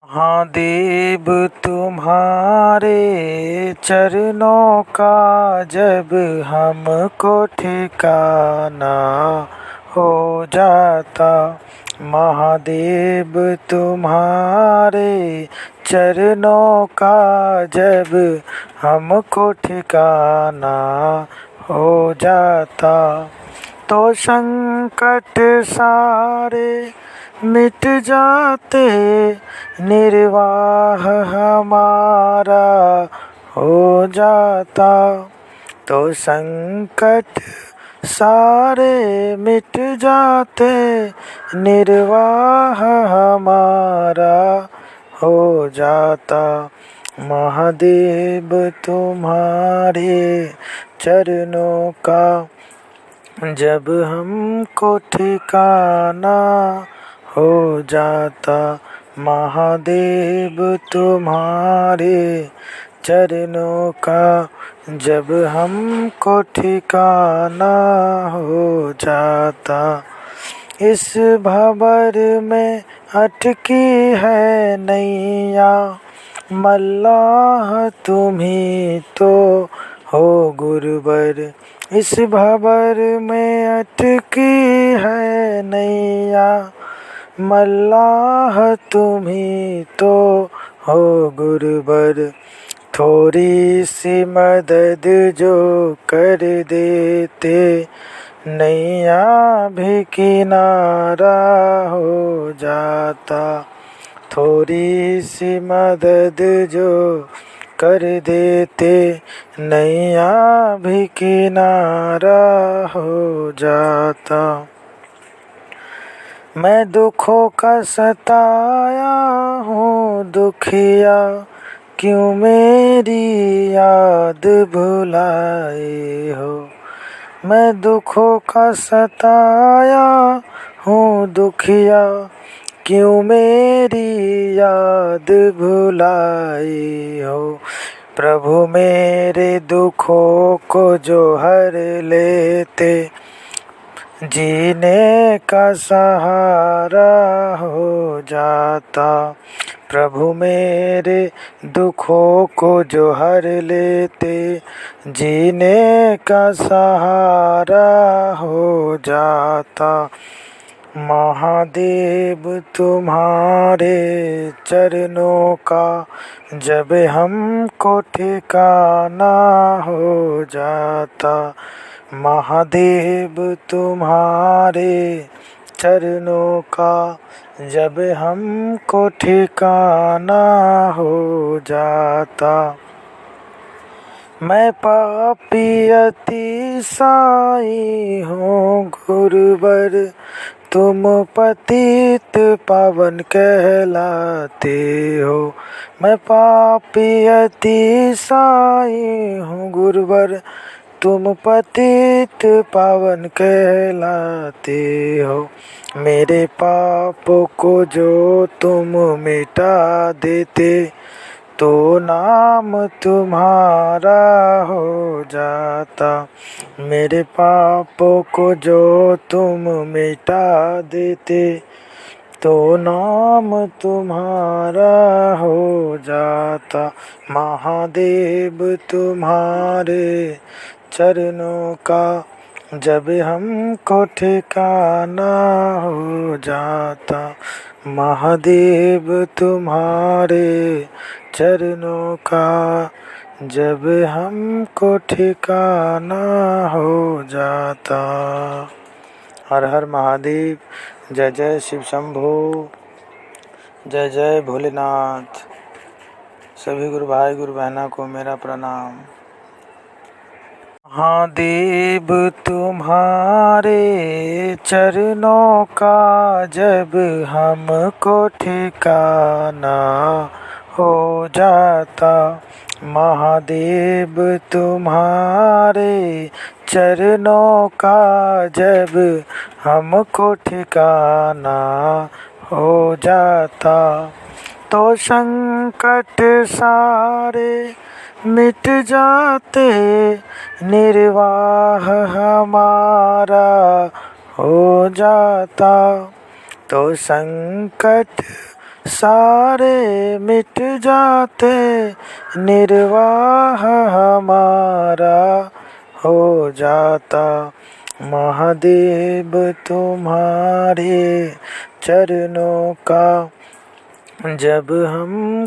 हाँ देव तुम्हारे चरणों का जब हमको ठिकाना हो जाता। महादेव तुम्हारे चरणों का जब हमको ठिकाना हो जाता तो संकट सारे मिट जाते, निर्वाह हमारा हो जाता। तो संकट सारे मिट जाते, निर्वाह हमारा हो जाता। महादेव तुम्हारे चरणों का जब हमको ठिकाना हो जाता। महादेव तुम्हारे चरणों का जब हमको ठिकाना हो जाता। इस भंवर में अटकी है नैया, मल्लाह तुम्ही तो हो गुरुवर। इस भंवर में अटकी है नैया, मल्लाह तुम्ही तो हो गुरुवर। थोड़ी सी मदद जो कर देते, नैया भी किनारा हो जाता। थोड़ी सी मदद जो कर देते, नैया भी किनारा हो जाता। मैं दुखों का सताया हूँ दुखिया, क्यों मेरी याद भुलाए हो। मैं दुखों का सताया हूँ दुखिया, क्यों मेरी याद भुलाए हो। प्रभु मेरे दुखों को जो हर लेते, जीने का सहारा हो जाता। प्रभु मेरे दुखों को जो हर लेते, जीने का सहारा हो जाता। महादेव तुम्हारे चरणों का जब हमको ठिकाना हो जाता। महादेव तुम्हारे चरणों का जब हमको ठिकाना हो जाता। मैं पापी अतिसाई हूँ गुरुवर, तुम पतित पावन कहलाते हो। मैं पापी अतिसाई हूँ गुरुवर, तुम पतित पावन कहलाते हो। मेरे पापों को जो तुम मिटा देते, तो नाम तुम्हारा हो जाता। मेरे पापों को जो तुम मिटा देते, तो नाम तुम्हारा हो जाता। महादेव तुम्हारे चरणों का जब हमको ठिकाना हो जाता। महादेव तुम्हारे चरणों का जब हमको ठिकाना हो जाता। हर हर महादेव। जय जय शिव शंभो। जय जय भोलेनाथ। सभी गुरु भाई गुरु बहना को मेरा प्रणाम। हाँ देव तुम्हारे चरणों का जब हमको ठिकाना हो जाता। महादेव तुम्हारे चरणों का जब हमको ठिकाना हो जाता। तो संकट सारे मिट जाते, निर्वाह हमारा हो जाता। तो संकट सारे मिट जाते, निर्वाह हमारा हो जाता। महादेव तुम्हारे चरणों का जब हम